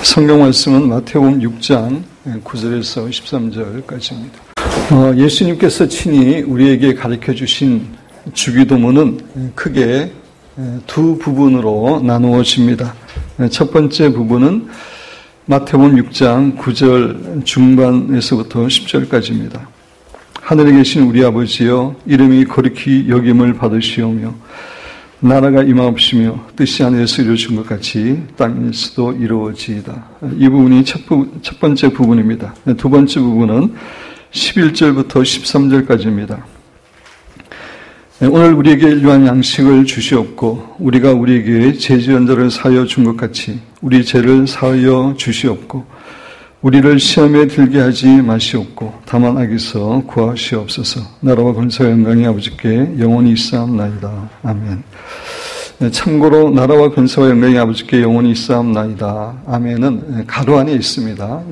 성경 말씀은 마태복음 6장 9절에서 13절까지입니다. 예수님께서 친히 우리에게 가르쳐 주신 주기도문은 크게 두 부분으로 나누어집니다. 첫 번째 부분은 마태복음 6장 9절 중반에서부터 10절까지입니다. 하늘에 계신 우리 아버지여, 이름이 거룩히 여김을 받으시오며 나라가 임하옵시며 뜻이 하늘에서 이루어진 것 같이 땅에서도 이루어지이다. 이 부분이 첫 번째 부분입니다. 두 번째 부분은 11절부터 13절까지입니다. 오늘 우리에게 일용할 양식을 주시옵고 우리가 우리에게 죄 지은 자를 사하여 준 것 같이 우리 죄를 사하여 주시옵고 우리를 시험에 들게 하지 마시옵고 다만 악에서 구하시옵소서. 나라와 권세와 영광이 아버지께 영원히 있사옵나이다. 아멘. 참고로 나라와 권세와 영광이 아버지께 영원히 있사옵나이다. 아멘은 가로 안에 있습니다.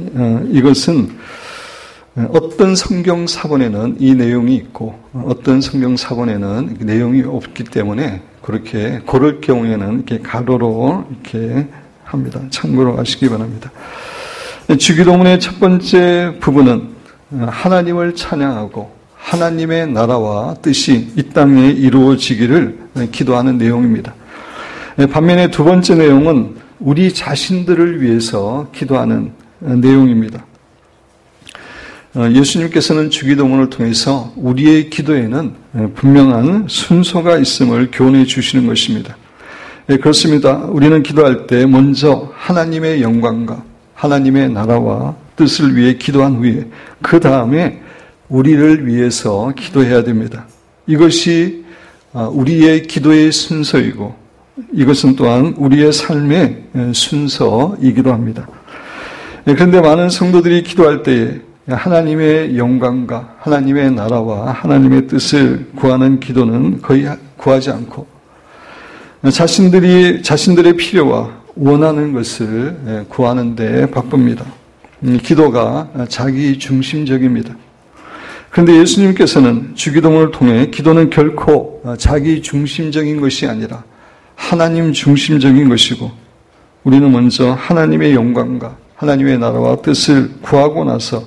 이것은 어떤 성경 사본에는 이 내용이 있고 어떤 성경 사본에는 내용이 없기 때문에 그렇게 고를 경우에는 이렇게 가로로 이렇게 합니다. 참고로 아시기 바랍니다. 주기도문의 첫 번째 부분은 하나님을 찬양하고 하나님의 나라와 뜻이 이 땅에 이루어지기를 기도하는 내용입니다. 반면에 두 번째 내용은 우리 자신들을 위해서 기도하는 내용입니다. 예수님께서는 주기도문을 통해서 우리의 기도에는 분명한 순서가 있음을 교훈해 주시는 것입니다. 그렇습니다. 우리는 기도할 때 먼저 하나님의 영광과 하나님의 나라와 뜻을 위해 기도한 후에 그 다음에 우리를 위해서 기도해야 됩니다. 이것이 우리의 기도의 순서이고 이것은 또한 우리의 삶의 순서이기도 합니다. 그런데 많은 성도들이 기도할 때에 하나님의 영광과 하나님의 나라와 하나님의 뜻을 구하는 기도는 거의 구하지 않고 자신들의 필요와 원하는 것을 구하는 데 바쁩니다. 기도가 자기 중심적입니다. 그런데 예수님께서는 주기도문을 통해 기도는 결코 자기 중심적인 것이 아니라 하나님 중심적인 것이고 우리는 먼저 하나님의 영광과 하나님의 나라와 뜻을 구하고 나서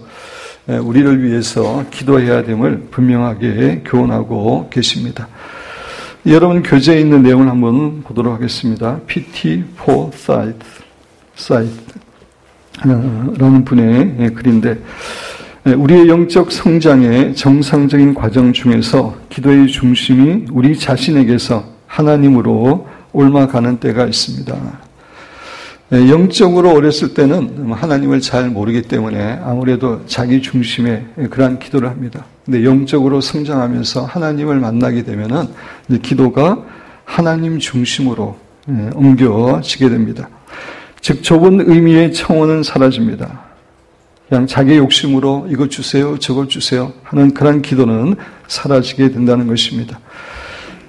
우리를 위해서 기도해야 됨을 분명하게 교훈하고 계십니다. 여러분 교재에 있는 내용을 한번 보도록 하겠습니다. PT for sight 라는 분의 글인데 우리의 영적 성장의 정상적인 과정 중에서 기도의 중심이 우리 자신에게서 하나님으로 옮아가는 때가 있습니다. 영적으로 어렸을 때는 하나님을 잘 모르기 때문에 아무래도 자기 중심의 그러한 기도를 합니다. 근데 영적으로 성장하면서 하나님을 만나게 되면은 기도가 하나님 중심으로 옮겨지게 됩니다. 즉 좁은 의미의 청원은 사라집니다. 그냥 자기 욕심으로 이거 주세요, 저거 주세요 하는 그런 기도는 사라지게 된다는 것입니다.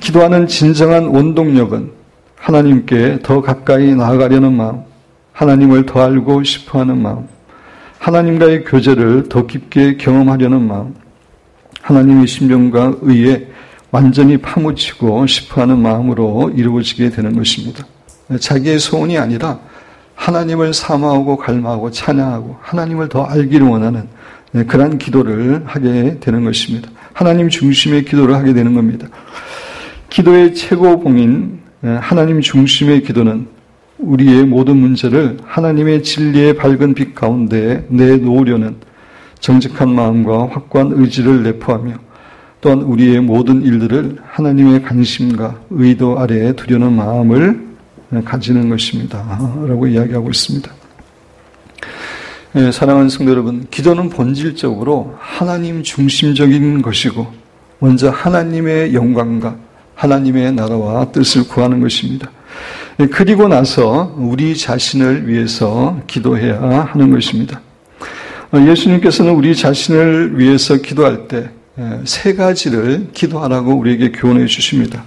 기도하는 진정한 원동력은 하나님께 더 가까이 나아가려는 마음, 하나님을 더 알고 싶어하는 마음, 하나님과의 교제를 더 깊게 경험하려는 마음, 하나님의 심정과 의에 완전히 파묻히고 싶어하는 마음으로 이루어지게 되는 것입니다. 자기의 소원이 아니라 하나님을 사모하고 갈망하고 찬양하고 하나님을 더 알기를 원하는 그러한 기도를 하게 되는 것입니다. 하나님 중심의 기도를 하게 되는 겁니다. 기도의 최고봉인 하나님 중심의 기도는 우리의 모든 문제를 하나님의 진리의 밝은 빛 가운데 내놓으려는 정직한 마음과 확고한 의지를 내포하며 또한 우리의 모든 일들을 하나님의 관심과 의도 아래에 두려는 마음을 가지는 것입니다. 라고 이야기하고 있습니다. 사랑하는 성도 여러분, 기도는 본질적으로 하나님 중심적인 것이고 먼저 하나님의 영광과 하나님의 나라와 뜻을 구하는 것입니다. 그리고 나서 우리 자신을 위해서 기도해야 하는 것입니다. 예수님께서는 우리 자신을 위해서 기도할 때 세 가지를 기도하라고 우리에게 교훈해 주십니다.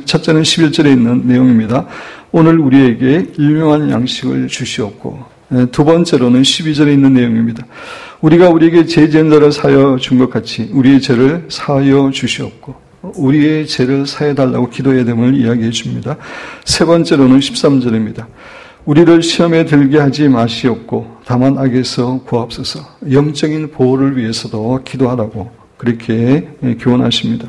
첫째는 11절에 있는 내용입니다. 오늘 우리에게 일용할 양식을 주시옵고 두 번째로는 12절에 있는 내용입니다. 우리가 우리에게 죄 지은 자를 사하여 준 것 같이 우리의 죄를 사하여 주시옵고 우리의 죄를 사해달라고 기도해야 됨을 이야기해 줍니다. 세 번째로는 13절입니다. 우리를 시험에 들게 하지 마시옵고 다만 악에서 구하옵소서. 영적인 보호를 위해서도 기도하라고 그렇게 교훈하십니다.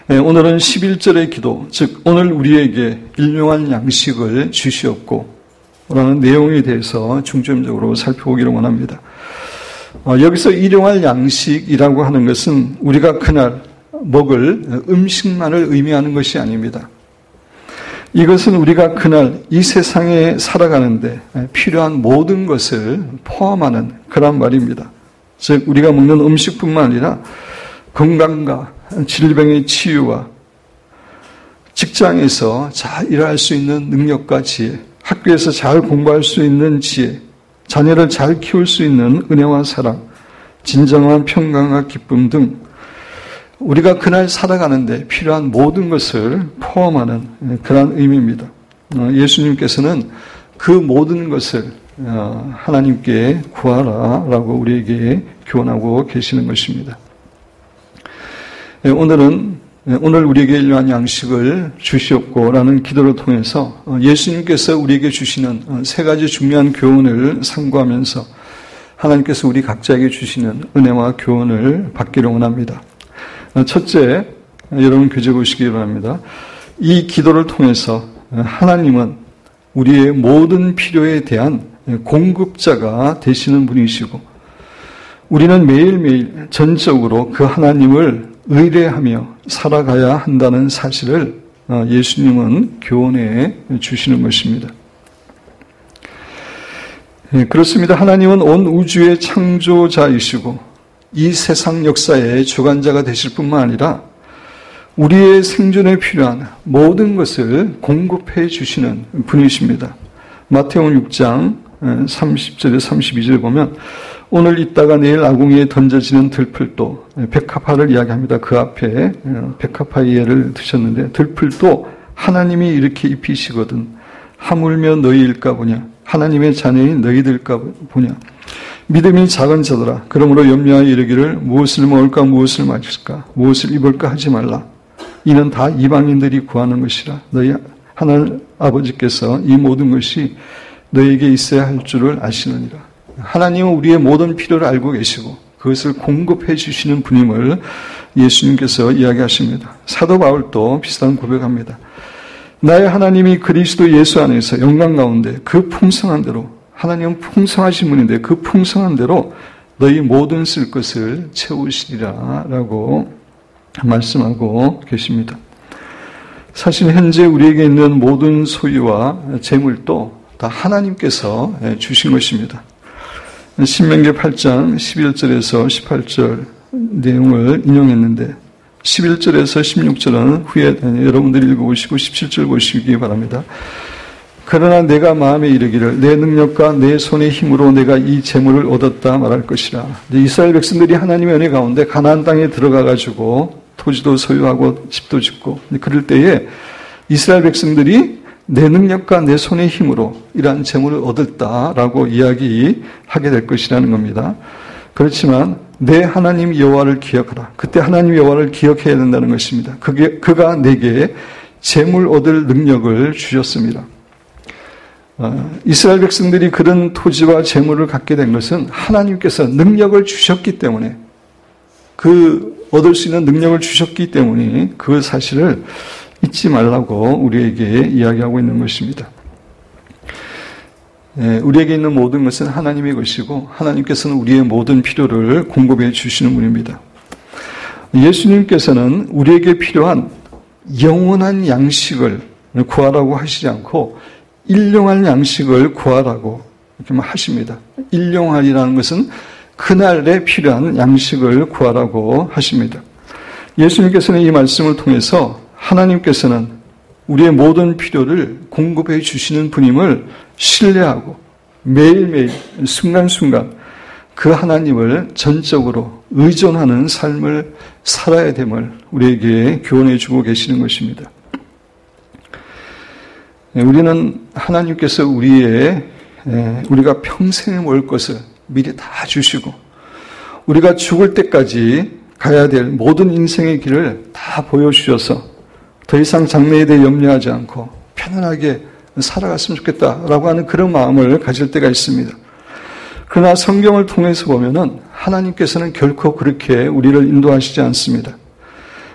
오늘은 11절의 기도, 즉 오늘 우리에게 일용할 양식을 주시옵고 라는 내용에 대해서 중점적으로 살펴보기를 원합니다. 여기서 일용할 양식이라고 하는 것은 우리가 그날 먹을 음식만을 의미하는 것이 아닙니다. 이것은 우리가 그날 이 세상에 살아가는데 필요한 모든 것을 포함하는 그런 말입니다. 즉 우리가 먹는 음식뿐만 아니라 건강과 질병의 치유와 직장에서 잘 일할 수 있는 능력과 지혜, 학교에서 잘 공부할 수 있는 지혜, 자녀를 잘 키울 수 있는 은혜와 사랑, 진정한 평강과 기쁨 등 우리가 그날 살아가는데 필요한 모든 것을 포함하는 그런 의미입니다. 예수님께서는 그 모든 것을 하나님께 구하라라고 우리에게 교훈하고 계시는 것입니다. 오늘 우리에게 일용할 양식을 주시옵고라는 기도를 통해서 예수님께서 우리에게 주시는 세 가지 중요한 교훈을 상고하면서 하나님께서 우리 각자에게 주시는 은혜와 교훈을 받기를 원합니다. 첫째, 여러분 교재 보시기 바랍니다. 이 기도를 통해서 하나님은 우리의 모든 필요에 대한 공급자가 되시는 분이시고 우리는 매일매일 전적으로 그 하나님을 의뢰하며 살아가야 한다는 사실을 예수님은 교훈해 주시는 것입니다. 그렇습니다. 하나님은 온 우주의 창조자이시고 이 세상 역사의 주관자가 되실 뿐만 아니라 우리의 생존에 필요한 모든 것을 공급해 주시는 분이십니다. 마태복음 6장 30절에 32절에 보면 오늘 있다가 내일 아궁이에 던져지는 들풀도, 백합화를 이야기합니다. 그 앞에 백합화의 예를 드셨는데 들풀도 하나님이 이렇게 입히시거든 하물며 너희일까 보냐, 하나님의 자녀인 너희들까 보냐. 믿음이 작은 자들아, 그러므로 염려하여 이르기를 무엇을 먹을까 무엇을 마실까 무엇을 입을까 하지 말라. 이는 다 이방인들이 구하는 것이라. 너희 하나님 아버지께서 이 모든 것이 너에게 있어야 할 줄을 아시느니라. 하나님은 우리의 모든 필요를 알고 계시고 그것을 공급해 주시는 분임을 예수님께서 이야기하십니다. 사도 바울도 비슷한 고백합니다. 나의 하나님이 그리스도 예수 안에서 영광 가운데 그 풍성한 대로, 하나님은 풍성하신 분인데 그 풍성한 대로 너희 모든 쓸 것을 채우시리라 라고 말씀하고 계십니다. 사실 현재 우리에게 있는 모든 소유와 재물도 다 하나님께서 주신 것입니다. 신명기 8장 11절에서 18절 내용을 인용했는데 11절에서 16절은 후에 여러분들이 읽어보시고 17절 보시기 바랍니다. 그러나 내가 마음에 이르기를 내 능력과 내 손의 힘으로 내가 이 재물을 얻었다 말할 것이라. 이스라엘 백성들이 하나님의 은혜 가운데 가나안 땅에 들어가가지고 토지도 소유하고 집도 짓고 그럴 때에 이스라엘 백성들이 내 능력과 내 손의 힘으로 이러한 재물을 얻었다라고 이야기하게 될 것이라는 겁니다. 그렇지만 내 하나님 여호와를 기억하라. 그때 하나님 여호와를 기억해야 된다는 것입니다. 그가 내게 재물 얻을 능력을 주셨습니다. 이스라엘 백성들이 그런 토지와 재물을 갖게 된 것은 하나님께서 능력을 주셨기 때문에 그 얻을 수 있는 능력을 주셨기 때문에 그 사실을 잊지 말라고 우리에게 이야기하고 있는 것입니다. 우리에게 있는 모든 것은 하나님의 것이고 하나님께서는 우리의 모든 필요를 공급해 주시는 분입니다. 예수님께서는 우리에게 필요한 영원한 양식을 구하라고 하시지 않고 일용할 양식을 구하라고 이렇게 하십니다. 일용할이라는 것은 그날에 필요한 양식을 구하라고 하십니다. 예수님께서는 이 말씀을 통해서 하나님께서는 우리의 모든 필요를 공급해 주시는 분임을 신뢰하고 매일매일 순간순간 그 하나님을 전적으로 의존하는 삶을 살아야 됨을 우리에게 교훈해 주고 계시는 것입니다. 우리는 하나님께서 우리가 평생에 먹을 것을 미리 다 주시고 우리가 죽을 때까지 가야 될 모든 인생의 길을 다 보여주셔서 더 이상 장래에 대해 염려하지 않고 편안하게 살아갔으면 좋겠다라고 하는 그런 마음을 가질 때가 있습니다. 그러나 성경을 통해서 보면은 하나님께서는 결코 그렇게 우리를 인도하시지 않습니다.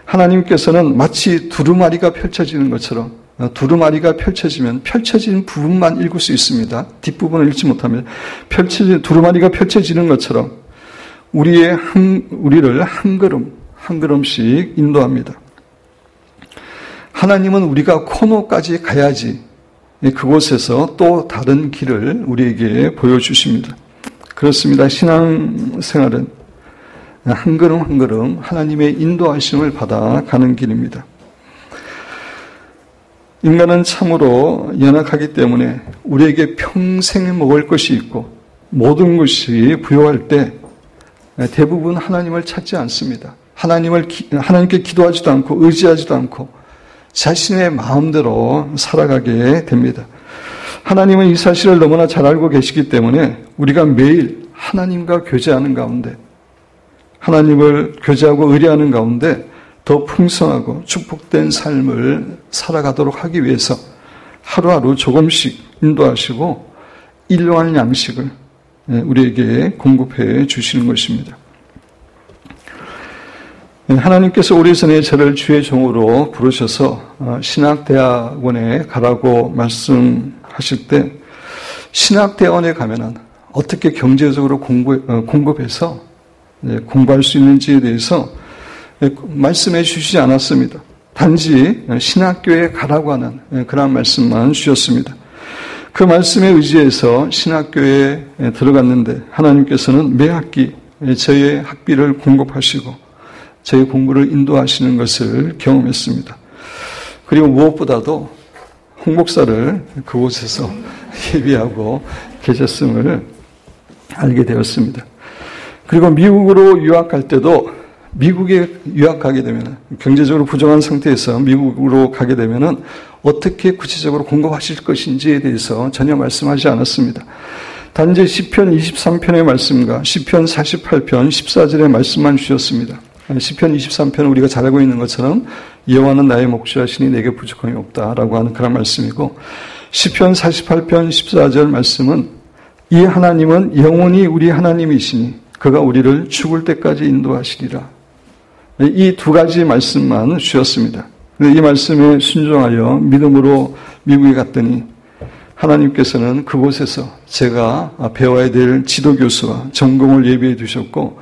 하나님께서는 마치 두루마리가 펼쳐지는 것처럼 두루마리가 펼쳐지면 펼쳐진 부분만 읽을 수 있습니다. 뒷부분을 읽지 못하면 두루마리가 펼쳐지는 것처럼 우리를 한 걸음씩 인도합니다. 하나님은 우리가 코너까지 가야지 그곳에서 또 다른 길을 우리에게 보여주십니다. 그렇습니다. 신앙생활은 한 걸음 한 걸음 하나님의 인도하심을 받아 가는 길입니다. 인간은 참으로 연약하기 때문에 우리에게 평생 먹을 것이 있고 모든 것이 부요할 때 대부분 하나님을 찾지 않습니다. 하나님께 기도하지도 않고 의지하지도 않고 자신의 마음대로 살아가게 됩니다. 하나님은 이 사실을 너무나 잘 알고 계시기 때문에 우리가 매일 하나님과 교제하는 가운데 하나님을 교제하고 의뢰하는 가운데 더 풍성하고 축복된 삶을 살아가도록 하기 위해서 하루하루 조금씩 인도하시고 일용할 양식을 우리에게 공급해 주시는 것입니다. 하나님께서 오래전에 저를 주의 종으로 부르셔서 신학대학원에 가라고 말씀하실 때 신학대학원에 가면은 어떻게 경제적으로 공급해서 공부할 수 있는지에 대해서 말씀해 주시지 않았습니다. 단지 신학교에 가라고 하는 그런 말씀만 주셨습니다. 그 말씀에 의지해서 신학교에 들어갔는데 하나님께서는 매 학기 저의 학비를 공급하시고 저의 공부를 인도하시는 것을 경험했습니다. 그리고 무엇보다도 홍목사를 그곳에서 예비하고 계셨음을 알게 되었습니다. 그리고 미국으로 유학할 때도 미국에 유학하게 되면 경제적으로 부정한 상태에서 미국으로 가게 되면 어떻게 구체적으로 공급하실 것인지에 대해서 전혀 말씀하지 않았습니다. 단지 시편 23편의 말씀과 시편 48편 14절의 말씀만 주셨습니다. 시편 23편은 우리가 잘 알고 있는 것처럼 여호와는 나의 목자시니 내게 부족함이 없다라고 하는 그런 말씀이고 시편 48편 14절 말씀은 이 하나님은 영원히 우리 하나님이시니 그가 우리를 죽을 때까지 인도하시리라. 이 두 가지 말씀만 주셨습니다. 이 말씀에 순종하여 믿음으로 미국에 갔더니 하나님께서는 그곳에서 제가 배워야 될 지도교수와 전공을 예비해 두셨고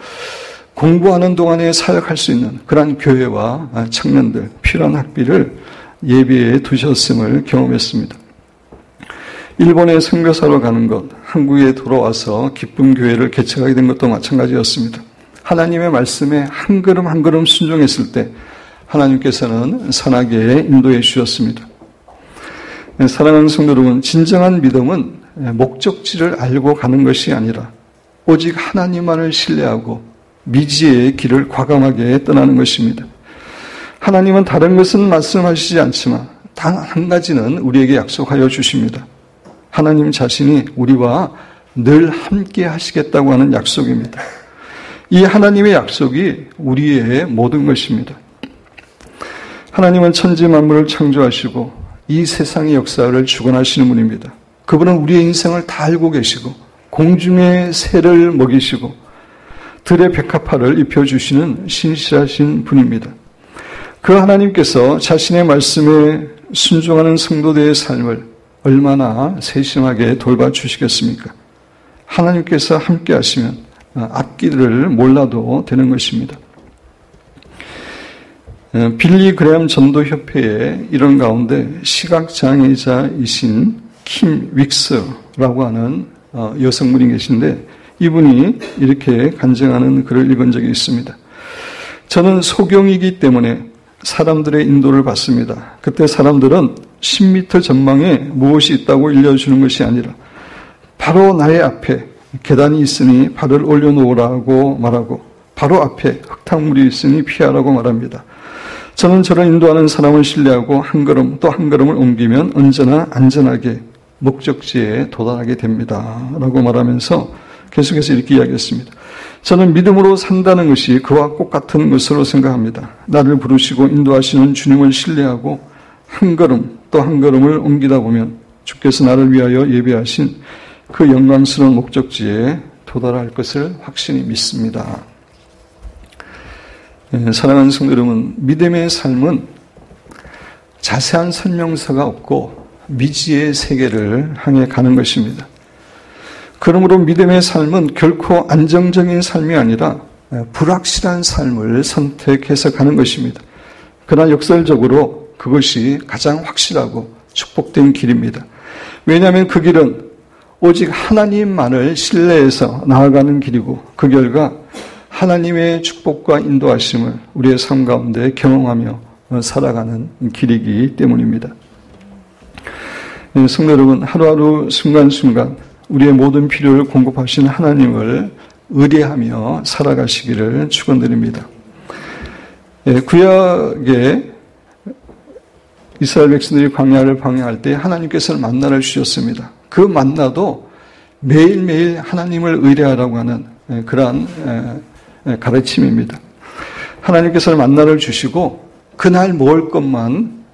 공부하는 동안에 사역할 수 있는 그러한 교회와 청년들 필요한 학비를 예비해 두셨음을 경험했습니다. 일본에 선교사로 가는 것, 한국에 돌아와서 기쁜 교회를 개척하게 된 것도 마찬가지였습니다. 하나님의 말씀에 한 걸음 한 걸음 순종했을 때 하나님께서는 선하게 인도해 주셨습니다. 사랑하는 성도 여러분, 진정한 믿음은 목적지를 알고 가는 것이 아니라 오직 하나님만을 신뢰하고 미지의 길을 과감하게 떠나는 것입니다. 하나님은 다른 것은 말씀하시지 않지만 단 한 가지는 우리에게 약속하여 주십니다. 하나님 자신이 우리와 늘 함께 하시겠다고 하는 약속입니다. 이 하나님의 약속이 우리의 모든 것입니다. 하나님은 천지 만물을 창조하시고 이 세상의 역사를 주관하시는 분입니다. 그분은 우리의 인생을 다 알고 계시고 공중의 새를 먹이시고 들의 백합화를 입혀주시는 신실하신 분입니다. 그 하나님께서 자신의 말씀에 순종하는 성도들의 삶을 얼마나 세심하게 돌봐주시겠습니까? 하나님께서 함께 하시면 앞길을 몰라도 되는 것입니다. 빌리 그레엄 전도협회에 이런 가운데 시각장애자이신 킴 윅스라고 하는 여성분이 계신데 이분이 이렇게 간증하는 글을 읽은 적이 있습니다. 저는 소경이기 때문에 사람들의 인도를 받습니다. 그때 사람들은 10m 전방에 무엇이 있다고 일러주는 것이 아니라 바로 나의 앞에 계단이 있으니 발을 올려놓으라고 말하고 바로 앞에 흙탕물이 있으니 피하라고 말합니다. 저는 저를 인도하는 사람을 신뢰하고 한 걸음 또 한 걸음을 옮기면 언제나 안전하게 목적지에 도달하게 됩니다. 라고 말하면서 계속해서 이렇게 이야기했습니다. 저는 믿음으로 산다는 것이 그와 똑같은 것으로 생각합니다. 나를 부르시고 인도하시는 주님을 신뢰하고 한 걸음 또 한 걸음을 옮기다 보면 주께서 나를 위하여 예비하신 그 영광스러운 목적지에 도달할 것을 확신히 믿습니다. 사랑하는 성도 여러분, 믿음의 삶은 자세한 설명서가 없고 미지의 세계를 향해 가는 것입니다. 그러므로 믿음의 삶은 결코 안정적인 삶이 아니라 불확실한 삶을 선택해서 가는 것입니다. 그러나 역설적으로 그것이 가장 확실하고 축복된 길입니다. 왜냐하면 그 길은 오직 하나님만을 신뢰해서 나아가는 길이고 그 결과 하나님의 축복과 인도하심을 우리의 삶 가운데 경험하며 살아가는 길이기 때문입니다. 성도 여러분, 하루하루 순간순간 우리의 모든 필요를 공급하신 하나님을 의뢰하며 살아가시기를 축원드립니다. 구약에 이스라엘 백성들이 광야를 방향할 때 하나님께서 만나를 주셨습니다. 그 만나도 매일매일 하나님을 의뢰하라고 하는 그러한 가르침입니다. 하나님께서 만나를 주시고 그날 먹을 것만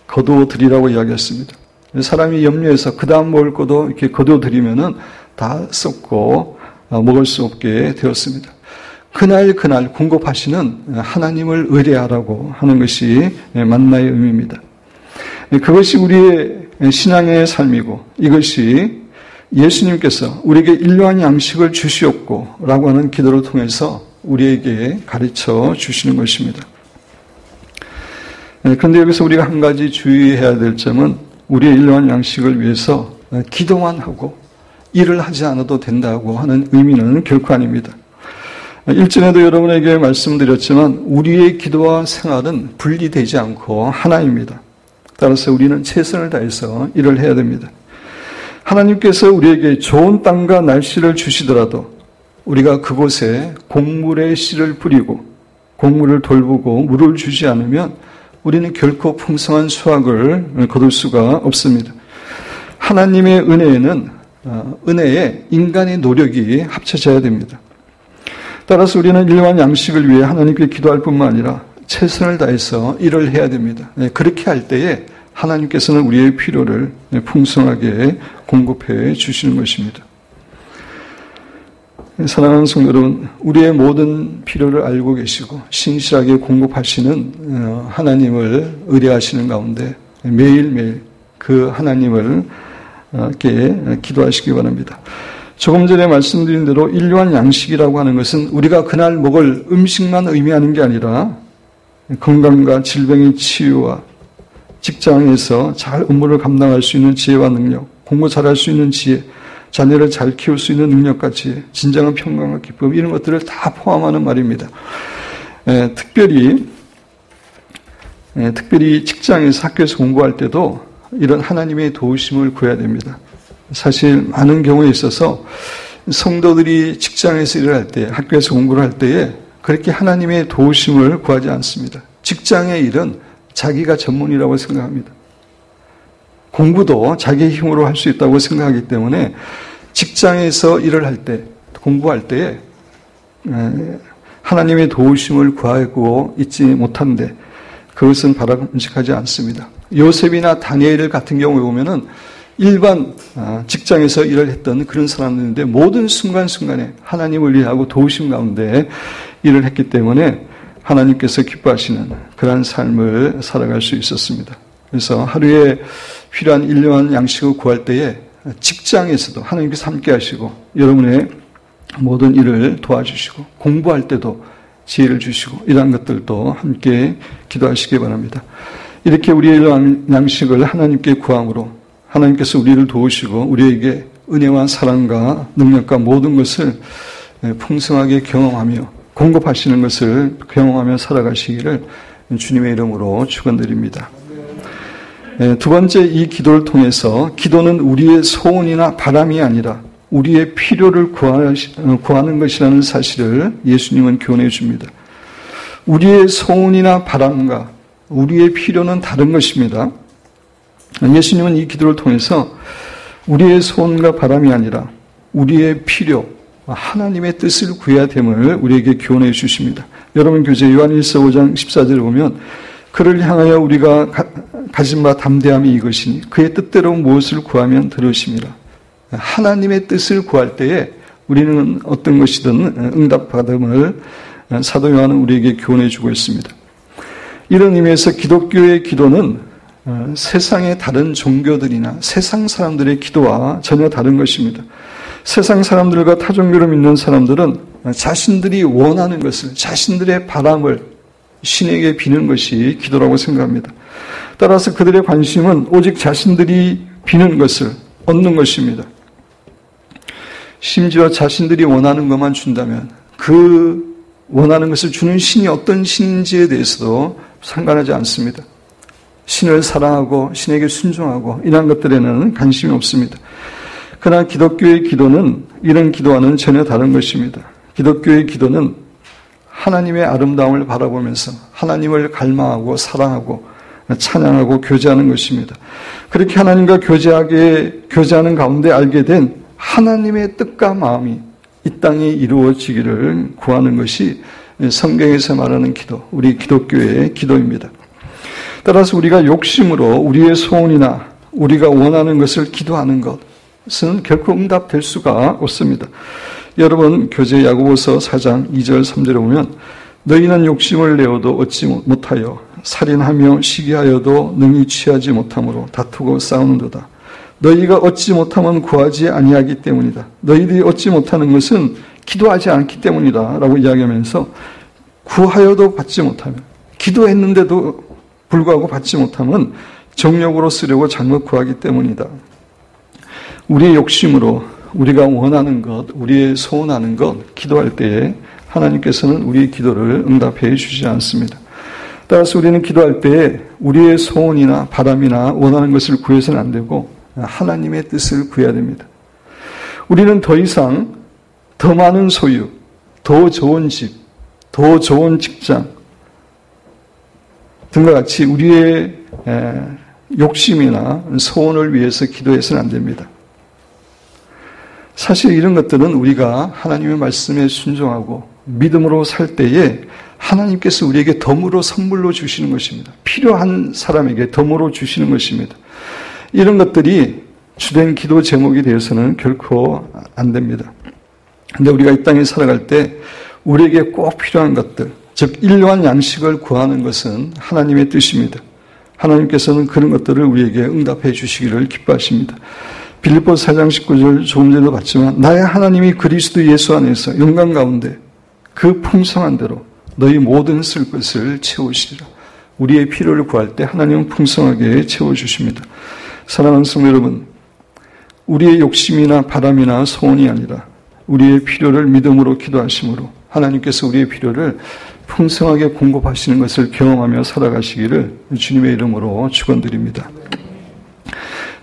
거두어 드리라고 이야기했습니다. 사람이 염려해서 그 다음 먹을 것도 이렇게 거두어 드리면은 다 썩고 먹을 수 없게 되었습니다. 그날 공급하시는 하나님을 의뢰하라고 하는 것이 만나의 의미입니다. 그것이 우리의 신앙의 삶이고 이것이 예수님께서 우리에게 일용할 양식을 주시옵고 라고 하는 기도를 통해서 우리에게 가르쳐 주시는 것입니다. 그런데 여기서 우리가 한 가지 주의해야 될 점은 우리의 일용할 양식을 위해서 기도만 하고 일을 하지 않아도 된다고 하는 의미는 결코 아닙니다. 일전에도 여러분에게 말씀드렸지만 우리의 기도와 생활은 분리되지 않고 하나입니다. 따라서 우리는 최선을 다해서 일을 해야 됩니다. 하나님께서 우리에게 좋은 땅과 날씨를 주시더라도 우리가 그곳에 곡물의 씨를 뿌리고 곡물을 돌보고 물을 주지 않으면 우리는 결코 풍성한 수확을 거둘 수가 없습니다. 하나님의 은혜에 인간의 노력이 합쳐져야 됩니다. 따라서 우리는 일용할 양식을 위해 하나님께 기도할 뿐만 아니라 최선을 다해서 일을 해야 됩니다. 그렇게 할 때에 하나님께서는 우리의 필요를 풍성하게 공급해 주시는 것입니다. 사랑하는 성도 여러분, 우리의 모든 필요를 알고 계시고 신실하게 공급하시는 하나님을 의뢰하시는 가운데 매일매일 그 하나님을 기도하시기 바랍니다. 조금 전에 말씀드린 대로 일용할 양식이라고 하는 것은 우리가 그날 먹을 음식만 의미하는 게 아니라 건강과 질병의 치유와 직장에서 잘 업무를 감당할 수 있는 지혜와 능력, 공부 잘할 수 있는 지혜, 자녀를 잘 키울 수 있는 능력까지 진정한 평강과 기쁨 이런 것들을 다 포함하는 말입니다. 특별히 직장에서 학교에서 공부할 때도 이런 하나님의 도우심을 구해야 됩니다. 사실 많은 경우에 있어서 성도들이 직장에서 일을 할 때, 학교에서 공부를 할 때에 그렇게 하나님의 도우심을 구하지 않습니다. 직장의 일은 자기가 전문이라고 생각합니다. 공부도 자기의 힘으로 할 수 있다고 생각하기 때문에 직장에서 일을 할 때, 공부할 때에 하나님의 도우심을 구하고 있지 못한데 그것은 바람직하지 않습니다. 요셉이나 다니엘 같은 경우에 보면은 일반 직장에서 일을 했던 그런 사람들인데 모든 순간순간에 하나님을 위하고 도우심 가운데 일을 했기 때문에 하나님께서 기뻐하시는 그러한 삶을 살아갈 수 있었습니다. 그래서 하루에 필요한 일용할 양식을 구할 때에 직장에서도 하나님께서 함께 하시고 여러분의 모든 일을 도와주시고 공부할 때도 지혜를 주시고 이러한 것들도 함께 기도하시기 바랍니다. 이렇게 우리의 일용할 양식을 하나님께 구함으로 하나님께서 우리를 도우시고 우리에게 은혜와 사랑과 능력과 모든 것을 풍성하게 경험하며 공급하시는 것을 경험하며 살아가시기를 주님의 이름으로 축원드립니다. 두 번째, 이 기도를 통해서 기도는 우리의 소원이나 바람이 아니라 우리의 필요를 구하는 것이라는 사실을 예수님은 교훈해 줍니다. 우리의 소원이나 바람과 우리의 필요는 다른 것입니다. 예수님은 이 기도를 통해서 우리의 소원과 바람이 아니라 우리의 필요, 하나님의 뜻을 구해야 됨을 우리에게 교훈해 주십니다. 여러분 교재 요한일서 5장 14절에 보면 그를 향하여 우리가 가진 바 담대함이 이것이니 그의 뜻대로 무엇을 구하면 들으심이라. 하나님의 뜻을 구할 때에 우리는 어떤 것이든 응답받음을 사도 요한은 우리에게 교훈해 주고 있습니다. 이런 의미에서 기독교의 기도는 세상의 다른 종교들이나 세상 사람들의 기도와 전혀 다른 것입니다. 세상 사람들과 타종교를 믿는 사람들은 자신들이 원하는 것을, 자신들의 바람을 신에게 비는 것이 기도라고 생각합니다. 따라서 그들의 관심은 오직 자신들이 비는 것을 얻는 것입니다. 심지어 자신들이 원하는 것만 준다면 그 원하는 것을 주는 신이 어떤 신인지에 대해서도 상관하지 않습니다. 신을 사랑하고 신에게 순종하고 이런 것들에는 관심이 없습니다. 그러나 기독교의 기도는 이런 기도와는 전혀 다른 것입니다. 기독교의 기도는 하나님의 아름다움을 바라보면서 하나님을 갈망하고 사랑하고 찬양하고 교제하는 것입니다. 그렇게 하나님과 교제하는 가운데 알게 된 하나님의 뜻과 마음이 이 땅에 이루어지기를 구하는 것이 성경에서 말하는 기도, 우리 기독교의 기도입니다. 따라서 우리가 욕심으로 우리의 소원이나 우리가 원하는 것을 기도하는 것은 결코 응답될 수가 없습니다. 여러분 교제 야고보서 4장 2절 3절에 보면 너희는 욕심을 내어도 얻지 못하여 살인하며 시기하여도 능히 취하지 못함으로 다투고 싸우는도다. 너희가 얻지 못하면 구하지 아니하기 때문이다. 너희들이 얻지 못하는 것은 기도하지 않기 때문이다 라고 이야기하면서 구하여도 받지 못하면, 기도했는데도 불구하고 받지 못하면 정욕으로 쓰려고 잘못 구하기 때문이다. 우리의 욕심으로 우리가 원하는 것, 우리의 소원하는 것, 기도할 때에 하나님께서는 우리의 기도를 응답해 주지 않습니다. 따라서 우리는 기도할 때에 우리의 소원이나 바람이나 원하는 것을 구해서는 안 되고 하나님의 뜻을 구해야 됩니다. 우리는 더 이상 더 많은 소유, 더 좋은 집, 더 좋은 직장 등과 같이 우리의 욕심이나 소원을 위해서 기도해서는 안 됩니다. 사실 이런 것들은 우리가 하나님의 말씀에 순종하고 믿음으로 살 때에 하나님께서 우리에게 덤으로 선물로 주시는 것입니다. 필요한 사람에게 덤으로 주시는 것입니다. 이런 것들이 주된 기도 제목이 되어서는 결코 안 됩니다. 그런데 우리가 이 땅에 살아갈 때 우리에게 꼭 필요한 것들, 즉 일용할 양식을 구하는 것은 하나님의 뜻입니다. 하나님께서는 그런 것들을 우리에게 응답해 주시기를 기뻐하십니다. 빌립보서 4장 19절 조금 전에도 봤지만 나의 하나님이 그리스도 예수 안에서 영광 가운데 그 풍성한 대로 너희 모든 쓸 것을 채우시리라. 우리의 필요를 구할 때 하나님은 풍성하게 채워주십니다. 사랑하는 성도 여러분, 우리의 욕심이나 바람이나 소원이 아니라 우리의 필요를 믿음으로 기도하심으로 하나님께서 우리의 필요를 풍성하게 공급하시는 것을 경험하며 살아가시기를 주님의 이름으로 축원드립니다.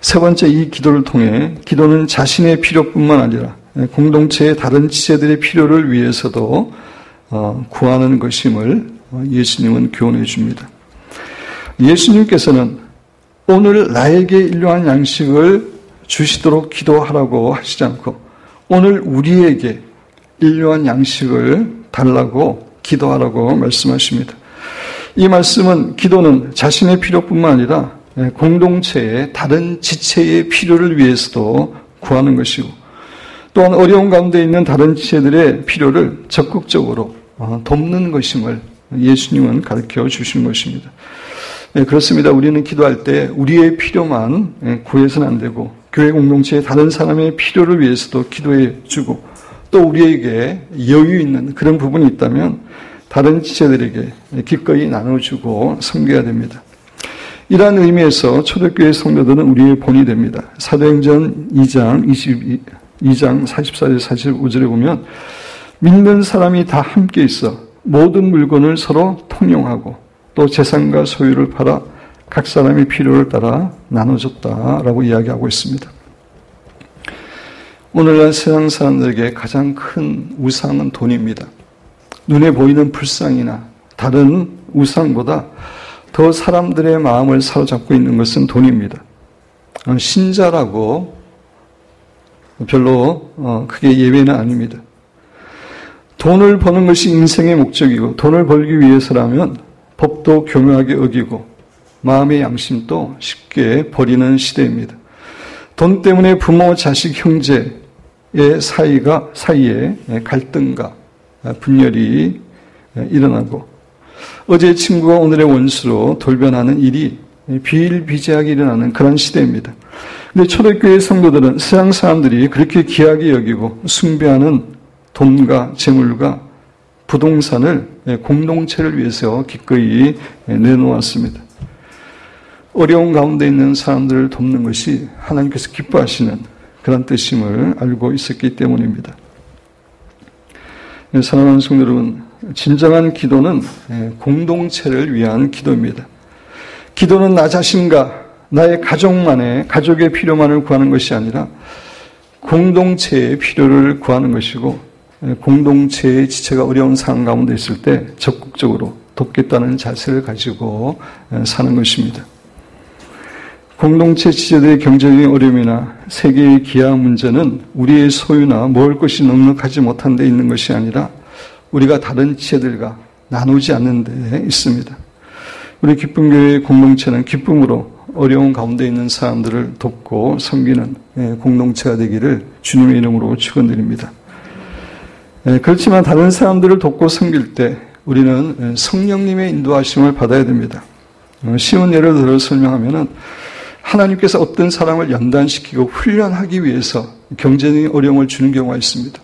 세 번째, 이 기도를 통해 기도는 자신의 필요뿐만 아니라 공동체의 다른 지체들의 필요를 위해서도 구하는 것임을 예수님은 교훈해 줍니다. 예수님께서는 오늘 나에게 일용할 양식을 주시도록 기도하라고 하시지 않고 오늘 우리에게 일용할 양식을 달라고 기도하라고 말씀하십니다. 이 말씀은 기도는 자신의 필요뿐만 아니라 공동체의 다른 지체의 필요를 위해서도 구하는 것이고 또한 어려운 가운데 있는 다른 지체들의 필요를 적극적으로 돕는 것임을 예수님은 가르쳐 주신 것입니다. 네, 그렇습니다. 우리는 기도할 때 우리의 필요만 구해서는 안 되고 교회 공동체의 다른 사람의 필요를 위해서도 기도해 주고 또 우리에게 여유 있는 그런 부분이 있다면 다른 지체들에게 기꺼이 나눠주고 섬겨야 됩니다. 이러한 의미에서 초대교회 성도들은 우리의 본이 됩니다. 사도행전 2장 44절 45절에 보면 믿는 사람이 다 함께 있어 모든 물건을 서로 통용하고 또 재산과 소유를 팔아 각 사람의 필요를 따라 나눠줬다라고 이야기하고 있습니다. 오늘날 세상 사람들에게 가장 큰 우상은 돈입니다. 눈에 보이는 불상이나 다른 우상보다 더 사람들의 마음을 사로잡고 있는 것은 돈입니다. 신자라고 별로 크게 예외는 아닙니다. 돈을 버는 것이 인생의 목적이고 돈을 벌기 위해서라면 법도 교묘하게 어기고 마음의 양심도 쉽게 버리는 시대입니다. 돈 때문에 부모, 자식, 형제의 사이에 갈등과 분열이 일어나고 어제의 친구가 오늘의 원수로 돌변하는 일이 비일비재하게 일어나는 그런 시대입니다. 그런데 초대교회 성도들은 세상 사람들이 그렇게 귀하게 여기고 숭배하는 돈과 재물과 부동산을 공동체를 위해서 기꺼이 내놓았습니다. 어려운 가운데 있는 사람들을 돕는 것이 하나님께서 기뻐하시는 그런 뜻임을 알고 있었기 때문입니다. 사랑하는 성도 여러분, 진정한 기도는 공동체를 위한 기도입니다. 기도는 나 자신과 나의 가족의 필요만을 구하는 것이 아니라 공동체의 필요를 구하는 것이고 공동체의 지체가 어려운 상황 가운데 있을 때 적극적으로 돕겠다는 자세를 가지고 사는 것입니다. 공동체 지체들의 경제적인 어려움이나 세계의 기아 문제는 우리의 소유나 모을 것이 넉넉하지 못한 데 있는 것이 아니라 우리가 다른 지체들과 나누지 않는 데 있습니다. 우리 기쁨교회의 공동체는 기쁨으로 어려운 가운데 있는 사람들을 돕고 섬기는 공동체가 되기를 주님의 이름으로 축원드립니다. 그렇지만 다른 사람들을 돕고 섬길 때 우리는 성령님의 인도하심을 받아야 됩니다. 쉬운 예를 들어 설명하면은 하나님께서 어떤 사람을 연단시키고 훈련하기 위해서 경제적인 어려움을 주는 경우가 있습니다.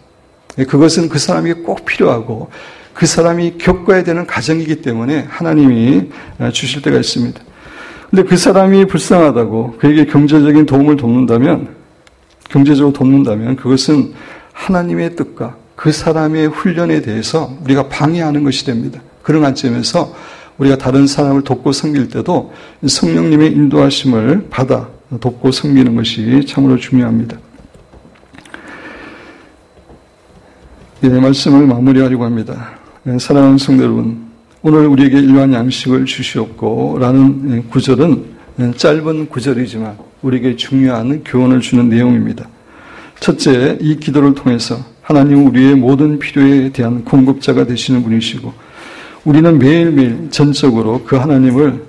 그것은 그 사람이 꼭 필요하고 그 사람이 겪어야 되는 과정이기 때문에 하나님이 주실 때가 있습니다. 그런데 그 사람이 불쌍하다고 그에게 경제적인 도움을 경제적으로 돕는다면 그것은 하나님의 뜻과 그 사람의 훈련에 대해서 우리가 방해하는 것이 됩니다. 그런 관점에서 우리가 다른 사람을 돕고 섬길 때도 성령님의 인도하심을 받아 돕고 섬기는 것이 참으로 중요합니다. 이 말씀을 마무리하려고 합니다. 사랑하는 성도 여러분, 오늘 우리에게 일반 양식을 주시옵고 라는 구절은 짧은 구절이지만 우리에게 중요한 교훈을 주는 내용입니다. 첫째, 이 기도를 통해서 하나님은 우리의 모든 필요에 대한 공급자가 되시는 분이시고 우리는 매일매일 전적으로 그 하나님을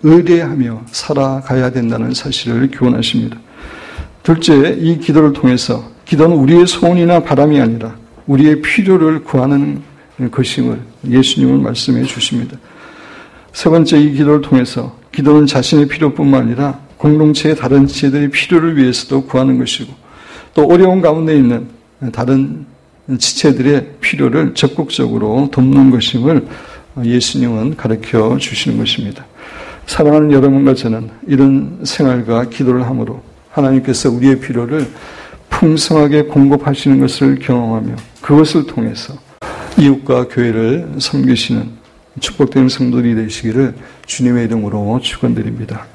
의뢰하며 살아가야 된다는 사실을 교훈하십니다. 둘째, 이 기도를 통해서 기도는 우리의 소원이나 바람이 아니라 우리의 필요를 구하는 것임을 예수님은 말씀해 주십니다. 세 번째, 이 기도를 통해서 기도는 자신의 필요뿐만 아니라 공동체의 다른 지체들의 필요를 위해서도 구하는 것이고 또 어려운 가운데 있는 다른 지체들의 필요를 적극적으로 돕는 것임을 예수님은 가르쳐 주시는 것입니다. 사랑하는 여러분과 저는 이런 생활과 기도를 함으로 하나님께서 우리의 필요를 풍성하게 공급하시는 것을 경험하며 그것을 통해서 이웃과 교회를 섬기시는 축복된 성도들이 되시기를 주님의 이름으로 축원드립니다.